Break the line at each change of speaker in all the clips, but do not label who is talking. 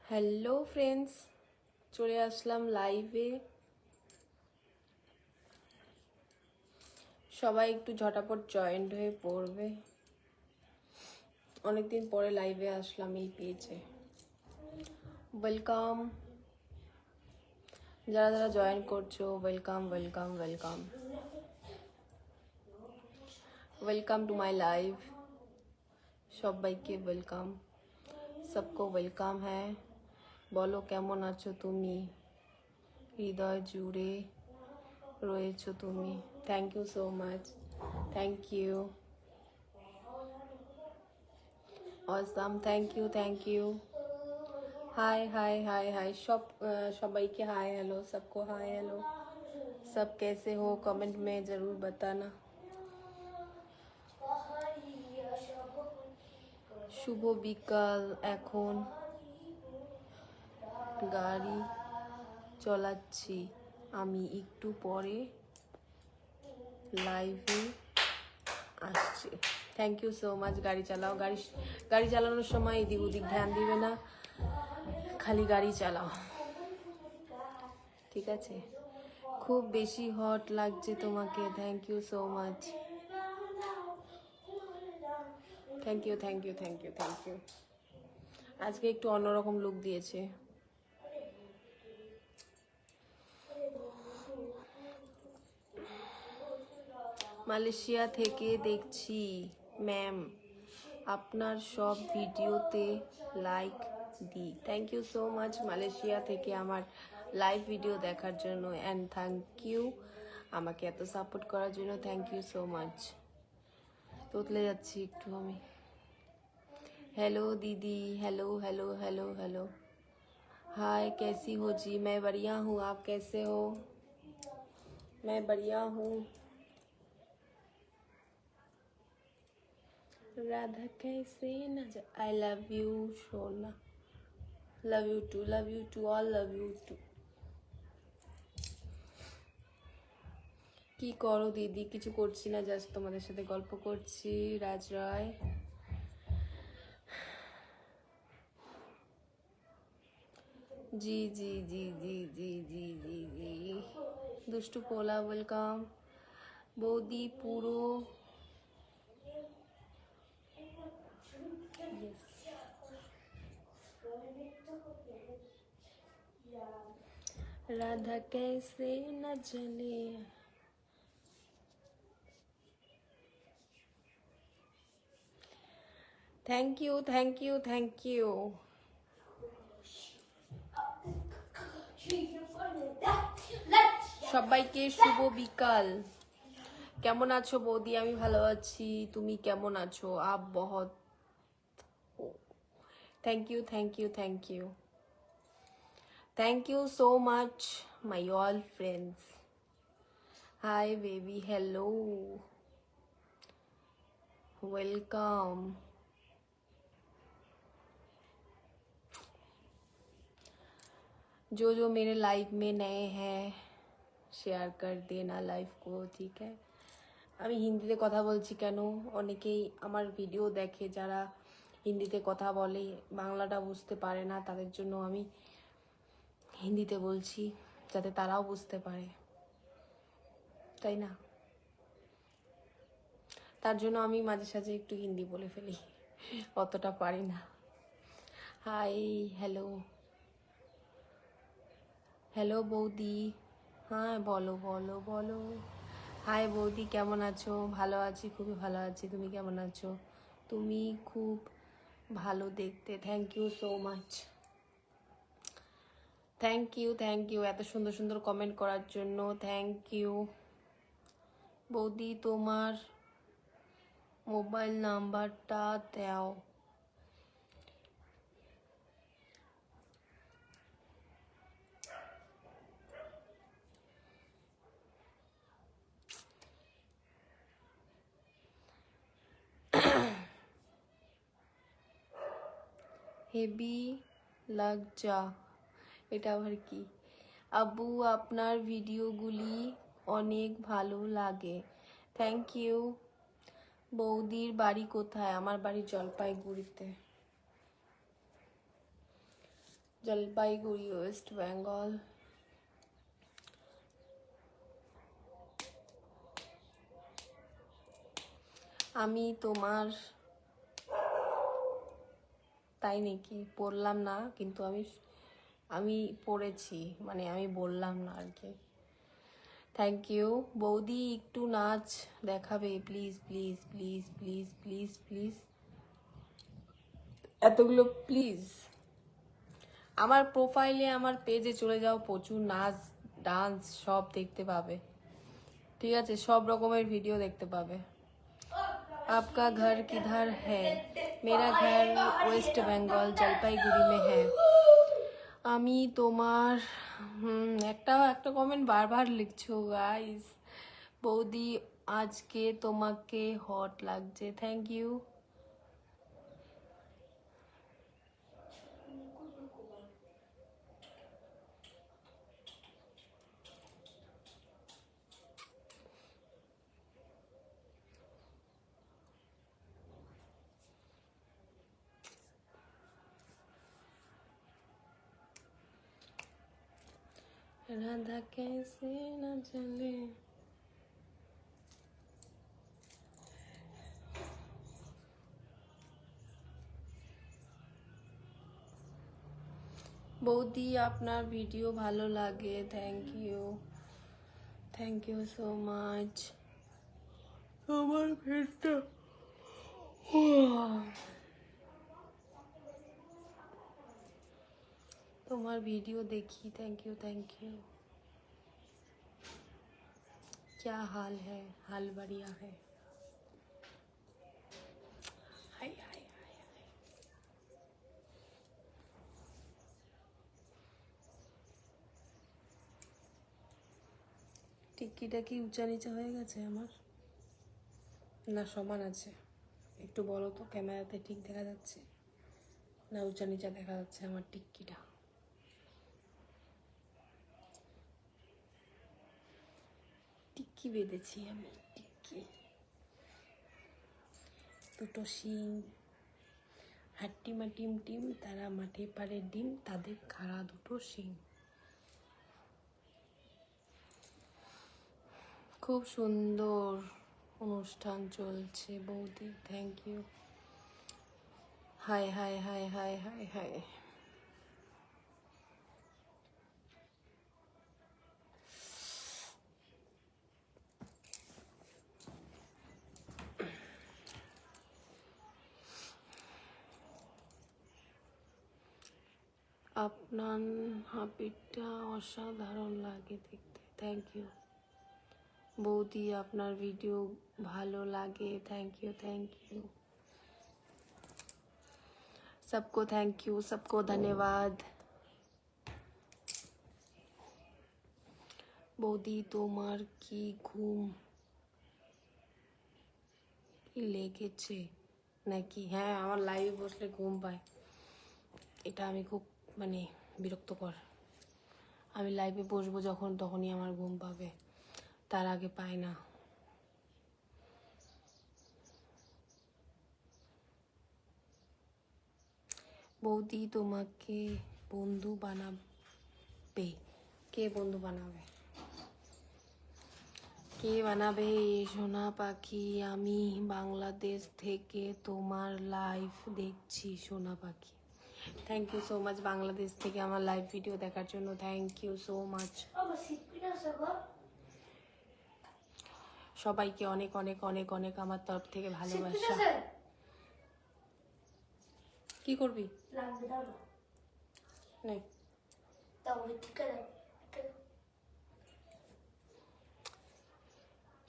Hello friends, চলে আসলাম লাইভে। সবাই একটু ঝটাপট জয়েন্ট হয়ে পড়বে। অনেকদিন পরে লাইভে আসলাম এই পেজে। ওয়েলকাম, যারা যারা জয়েন করছো welcome welcome welcome welcome to my live. সবাইকে ওয়েলকাম, सबको ওয়েলকাম। হ্যাঁ, বলো কেমন আছো তুমি? হৃদয় জুড়ে রয়েছো তুমি। Thank you so much, thank you. Awesome, thank you thank you. Hi hi hi hi সবাইকে হাই হ্যালো, सबको हाय हेलो। सब कैसे हो कमेंट में ज़रूर बताना। শুভ বিকাল। এখন গাড়ি চালাচ্ছি, আমি একটু পরে লাইভে আসছি। Thank you so much. গাড়ি চালাও, গাড়ি চালানোর সময় এদিক ওদিক ধ্যান দিবে না, খালি গাড়ি চালাও, ঠিক আছে? খুব বেশি হট লাগছে তোমাকে। Thank you so much, thank you thank you thank you thank you. আজকে একটু অন্যরকম লুক দিয়েছে। মালয়েশিয়া থেকে দেখছি ম্যাম, আপনার সব ভিডিওতে লাইক দিই। Thank you so much Malaysia থেকে আমার লাইভ ভিডিও দেখার জন্য, অ্যান্ড থ্যাংক ইউ আমাকে এত সাপোর্ট করার জন্য। Thank you so much. তোতলে যাচ্ছি একটু আমি। हेलो दीदी, hello hello hello hello. Hi, कैसी हो जी? मैं बढ़िया हूँ, आप कैसे हो? मैं बढ़िया हूँ। राधा कैसे न आई लव यू सोना, love you to all, love you too. কি করো দিদি? কিছু করছি না, জাস্ট তোমাদের সাথে গল্প করছি। রাজ রায়, জি জি জি জি জি জি জি জি। দুষ্টু পোলা ওয়েলকাম। বৌদি পুরো राधा कैसे न जले। Thank you thank you thank you. সবাইকে শুভ বিকাল। কেমন আছো বৌদি? আমি ভালো আছি, তুমি কেমন আছো? আপ বহুত। Thank you thank you thank you thank you so much my all friends. Hi baby, hello, welcome. जो जो मेरे लाइव में नए हैं শেয়ার कर देना লাইভ को, ঠিক है? আমি হিন্দিতে কথা বলছি কেন? অনেকেই আমার ভিডিও দেখে যারা হিন্দিতে কথা বলে, বাংলাটা বুঝতে পারে না, তাদের জন্য আমি হিন্দিতে বলছি যাতে তারাও বুঝতে পারে, তাই না? তার জন্য আমি মাঝে সাঝে একটু হিন্দি বলে ফেলি, অতটা পারি না। হাই, হ্যালো হ্যালো বৌদি। হ্যাঁ বলো বলো বলো। হাই বৌদি, কেমন আছো? ভালো আছি, খুবই ভালো আছি। তুমি কেমন আছো? তুমি খুব ভালো দেখতে। Thank you so much, thank you thank you এত সুন্দর সুন্দর কমেন্ট করার জন্য। থ্যাংক ইউ বৌদি, তোমার মোবাইল নাম্বারটা দাও। হেভি লাগজা, এটা আবার কি? আব্বু, আপনার ভিডিওগুলি অনেক ভালো লাগে। Thank you. বৌদির বাড়ি কোথায়? আমার বাড়ি জলপাইগুড়িতে। জলপাইগুড়ি, ওয়েস্ট বেঙ্গল। আমি তোমার, তাই নাকি? পড়লাম না, কিন্তু আমি পড়েছি, মানে আমি বললাম না আর কি। Thank you. বৌদি একটু নাচ দেখাবে please please please please please please, এতগুলো প্লিজ। আমার প্রোফাইলে, আমার পেজে চলে যাও, প্রচুর নাচ ডান্স সব দেখতে পাবে, ঠিক আছে? সব রকমের ভিডিও দেখতে পাবে। आपका घर किधर है? मेरा घर वेस्ट बंगाल जलपाईगुड़ी में है। আমি তোমার একটা কমেন্ট বারবার লিখছো গাইস। বৌদি আজকে তোমাকে হট লাগছে, থ্যাংক ইউ। राधा कैसे न चले। বৌদি আপনার ভিডিও ভালো লাগে, থ্যাংক ইউ সো মাচ। আমার পেটটা, তোমার ভিডিও দেখি, থ্যাংক ইউ। क्या हाल है? हाल बढ़िया है। हाय हाय हाय हाय। টিকিটা কি উঁচা নিচা হয়ে গেছে আমার, না সমান আছে? একটু বলো তো, ক্যামেরাতে ঠিক দেখা যাচ্ছে না উঁচা নিচা দেখা যাচ্ছে আমার টিক্কিটা? টিক্কি বেঁধেছি আমি, টিক্কি, দুটো শিং। হাট্টিমা টিম টিম, তারা মাঠে পারে ডিম, তাদের খাড়া দুটো শিং। খুব সুন্দর অনুষ্ঠান চলছে বৌদি, thank you. Hi hi hi hi hi hi. আপনার হাবিটা অসাধারণ লাগে দেখতে, থ্যাংক ইউ। বৌদি আপনার ভিডিও ভালো লাগে, থ্যাংক ইউ। सबको थैंक यू, सबको धन्यवाद। বৌদি তোমার কি ঘুম লেগেছে নাকি? হ্যাঁ, আমার লাইভে বসলে ঘুম পায়, এটা আমি খুব মানে বিরক্তকর। আমি লাইভে বসবো যখন, তখনই আমার ঘুম পাবে, তার আগে পায় না। বৌদি তোমাকে বন্ধু বানাবে, কে বন্ধু বানাবে? কে বানাবে সোনা পাখি? আমি বাংলাদেশ থেকে তোমার লাইভ দেখছি সোনা পাখি, thank you so much. Bangladesh থেকে আমার লাইভ ভিডিও দেখার জন্য থ্যাংক ইউ সো মাচ। সবাইকে অনেক অনেক অনেক অনেক আমার তরফ থেকে ভালোবাসা। কি করবি? নেই,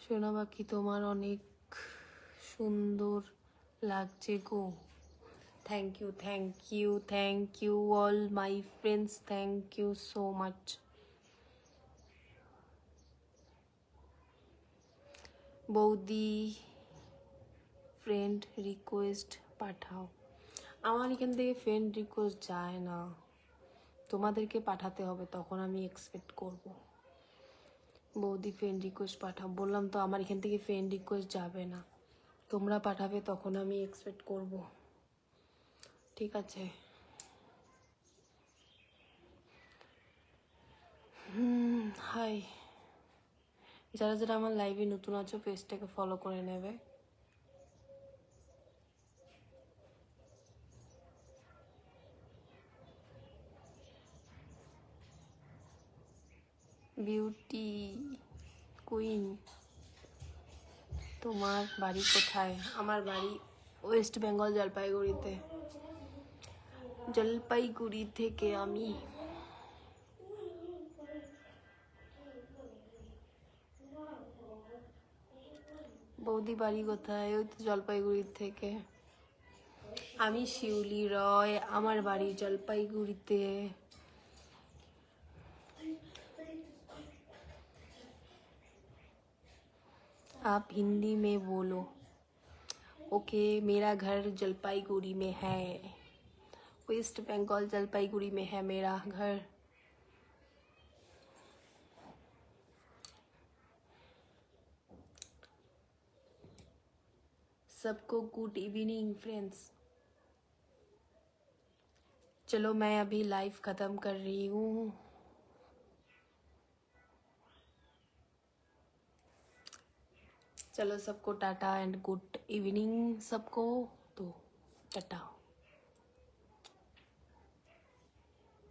সোনা পাখি তোমার অনেক সুন্দর লাগছে গো, thank you all my friends, thank you so much. বৌদি ফ্রেন্ড রিকোয়েস্ট পাঠাও। আমার এখান থেকে ফ্রেন্ড রিকোয়েস্ট যায় না, তোমাদেরকে পাঠাতে হবে, তখন আমি এক্সপেক্ট করব। বৌদি ফ্রেন্ড রিকোয়েস্ট পাঠাও, বললাম তো আমার এখান থেকে ফ্রেন্ড রিকোয়েস্ট যাবে না, তোমরা পাঠাবে, তখন আমি এক্সপেক্ট করব, ঠিক আছে? হাই, যারা যারা আমার লাইভে নতুন আছো পেজটাকে ফলো করে নেবে। বিউটি কুইন, তোমার বাড়ি কোথায়? আমার বাড়ি ওয়েস্ট বেঙ্গল, জলপাইগুড়িতে। জলপাইগুড়ি থেকে আমি। বৌদি বাড়ি কোথায়? ওই তো জলপাইগুড়ি থেকে। আমি শিউলি রয়, আমার বাড়ি জলপাইগুড়িতে। आप हिंदी में बोलो। ओके, मेरा घर जलपाईगुड़ी में है। वेस्ट बंगाल जलपाईगुड़ी में है मेरा घर। सबको गुड इवनिंग फ्रेंड्स। चलो मैं अभी लाइव ख़त्म कर रही हूँ। चलो सबको टाटा एंड गुड इवनिंग सबको। तो टाटा।